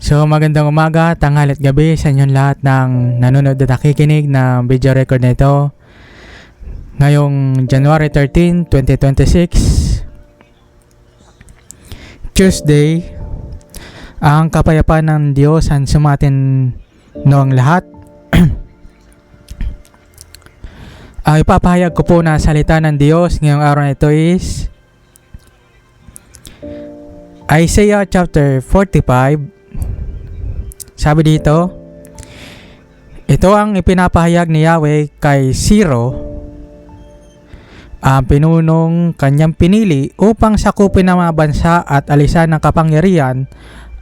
So magandang umaga, tanghali at gabi sa inyong lahat ng nanonood at nakikinig ng video record na ito. Ngayong January 13, 2026, Tuesday, ang kapayapaan ng Diyos ang sumatin noong lahat. Ang ipapahayag ko po na salita ng Diyos ngayong araw na ito is Isaiah chapter 45. Sabi dito, ito ang ipinapahayag ni Yahweh kay Ciro, ang pinunong kanyang pinili upang sakupin ang mga bansa at alisan ng kapangyarihan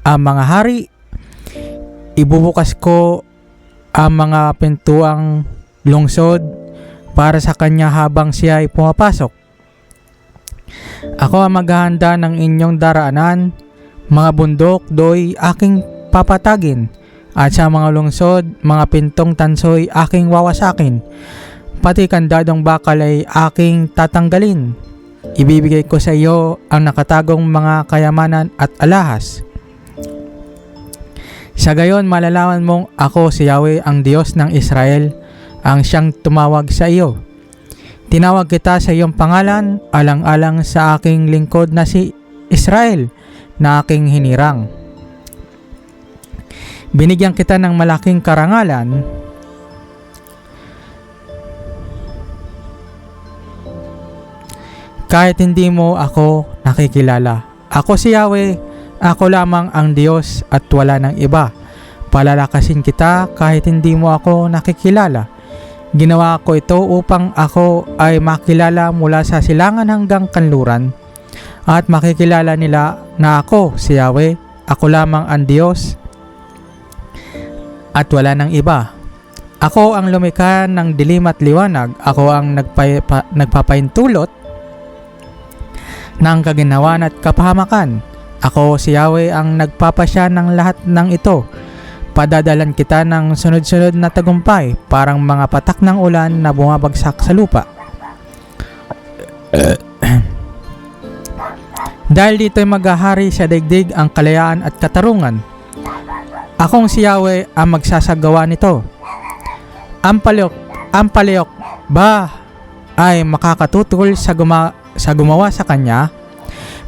ang mga hari. Ibubukas ko ang mga pintuang lungsod para sa kanya habang siya ay pumapasok. Ako ang maghahanda ng inyong daraanan, mga bundok do'y aking papatagin, at sa mga lungsod, mga pintong tansoy aking wawasakin, pati kandadong bakal ay aking tatanggalin. Ibibigay ko sa iyo ang nakatagong mga kayamanan at alahas. Sa gayon malalaman mong ako si Yahweh ang Diyos ng Israel, ang siyang tumawag sa iyo. Tinawag kita sa iyong pangalan, alang-alang sa aking lingkod na si Israel na aking hinirang. Binigyan kita ng malaking karangalan, kahit hindi mo ako nakikilala. Ako si Yahweh, ako lamang ang Diyos at wala ng iba. Palalakasin kita kahit hindi mo ako nakikilala. Ginawa ko ito upang ako ay makilala mula sa silangan hanggang kanluran, at makikilala nila na ako si Yahweh, ako lamang ang Diyos at wala ng iba. Ako ang lumikha ng dilim at liwanag. Ako ang nagpapaintulot ng kaginawan at kapahamakan. Ako si Yahweh ang nagpapasya ng lahat ng ito. Padadalan kita ng sunod-sunod na tagumpay, parang mga patak ng ulan na bumabagsak sa lupa. Dahil dito'y maghahari sa daigdig ang kalayaan at katarungan. Akong si Yahweh ang magsasagawa nito. Ang palyok ba ay makakatutol sa gumawa sa kanya?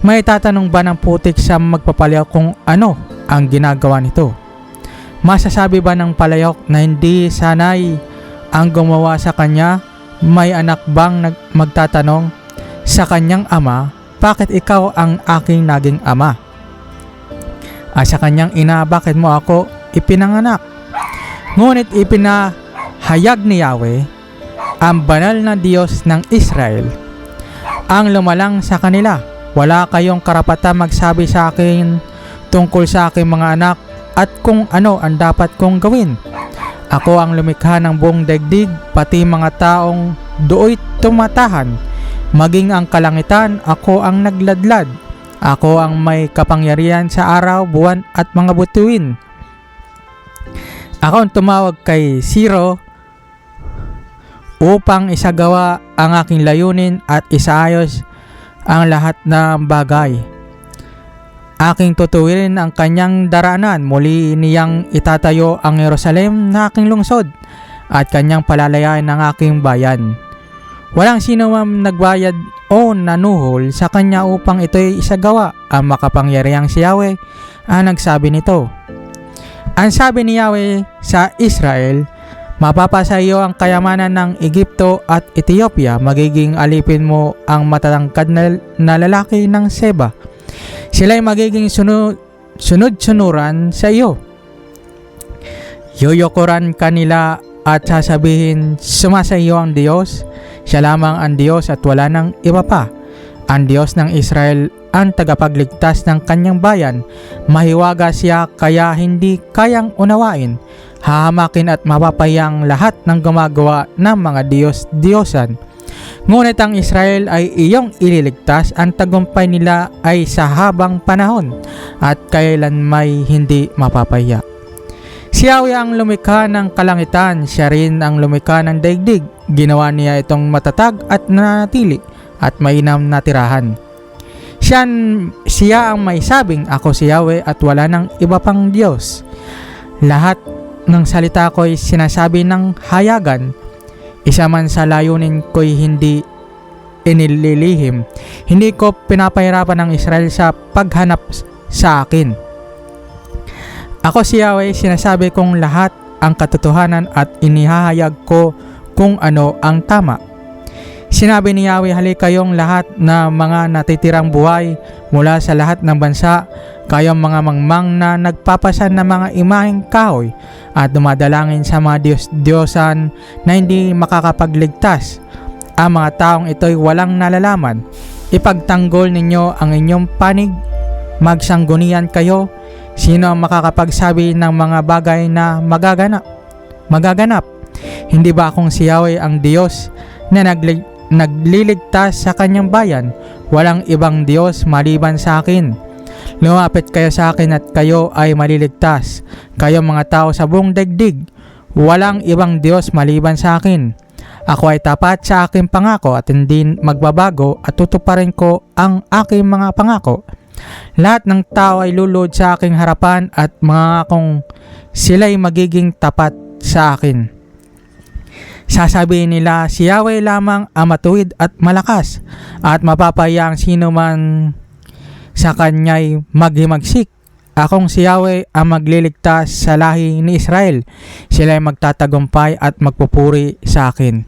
May tatanong ba ng putik sa magpapalyok kung ano ang ginagawa nito? Masasabi ba ng palayok na hindi sanay ang gumawa sa kanya? May anak bang magtatanong sa kanyang ama, bakit ikaw ang aking naging ama? Sa kanyang ina, bakit mo ako ipinanganak? Ngunit ipinahayag ni Yahweh, ang banal na Diyos ng Israel, ang lumalang sa kanila. Wala kayong karapatang magsabi sa akin tungkol sa aking mga anak at kung ano ang dapat kong gawin. Ako ang lumikha ng buong daigdig, pati mga taong dooy tumatahan, maging ang kalangitan, ako ang nagladlad. Ako ang may kapangyarihan sa araw, buwan at mga butuin. Ako ang tumawag kay Ciro upang isagawa ang aking layunin at isaayos ang lahat ng bagay. Aking tutuwirin ang kanyang daraanan, muli niyang itatayo ang Jerusalem na aking lungsod at kanyang palalayain ang aking bayan. Walang sino man nagbayad o nanuhol sa kanya upang ito'y isagawa. Ang makapangyarihang si Yahweh ang nagsabi nito. Ang sabi ni Yahweh sa Israel, mapapasa iyo ang kayamanan ng Egypto at Ethiopia. Magiging alipin mo ang matatangkad na lalaki ng Seba. Sila'y magiging sunod-sunuran sa iyo. Yuyokoran kanila at sasabihin, sumasa iyo ang Diyos. Siya lamang ang Diyos at wala nang iba pa. Ang Diyos ng Israel ang tagapagligtas ng kanyang bayan. Mahiwaga siya kaya hindi kayang unawain. Hahamakin at mapapayang lahat ng gumagawa ng mga Diyos-Diyosan. Ngunit ang Israel ay iyong ililigtas. Ang tagumpay nila ay sa habang panahon at kailan may hindi mapapaya. Si Yahweh ang lumikha ng kalangitan, siya rin ang lumikha ng daigdig. Ginawa niya itong matatag at nanatili at mainam na tirahan. Si Siya ang may sabing, ako si Yahweh at wala nang iba pang Diyos. Lahat ng salita ko'y sinasabi ng hayagan, isa man sa layunin ko'y hindi inililihim. Hindi ko pinapahirapan ng Israel sa paghanap sa akin. Ako si Yahweh, sinasabi kong lahat ang katotohanan at inihahayag ko kung ano ang tama. Sinabi ni Yahweh, halika kayong lahat na mga natitirang buhay mula sa lahat ng bansa, kayong mga mangmang na nagpapasan ng mga imaheng kahoy at dumadalangin sa mga Diyosan na hindi makakapagligtas. Ang mga taong ito'y walang nalalaman. Ipagtanggol ninyo ang inyong panig, magsanggunian kayo. Sino ang makakapagsabi ng mga bagay na magaganap? Hindi ba akong si Yahweh ang Diyos na nagliligtas sa kanyang bayan? Walang ibang Diyos maliban sa akin. Lumapit kayo sa akin at kayo ay maliligtas. Kayo mga tao sa buong daigdig, walang ibang Diyos maliban sa akin. Ako ay tapat sa aking pangako at hindi magbabago at tutuparin ko ang aking mga pangako. Lahat ng tao ay lulod sa aking harapan at mga kung sila'y magiging tapat sa akin. Sasabihin nila, si Yahweh lamang ang matuwid at malakas, at mapapaya ang sino man sa kanya'y maghimagsik. Akong si Yahweh ang magliligtas sa lahi ni Israel. Sila'y magtatagumpay at magpupuri sa akin.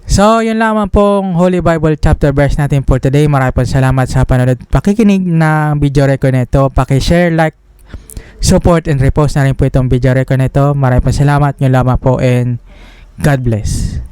So, yun lamang pong Holy Bible chapter verse natin for today. Maraming po salamat sa panonood pakikinig ng video record nito. Paki-share, like, support, and repost na rin po itong video record nito. Maraming po salamat. Yun lamang po and God bless.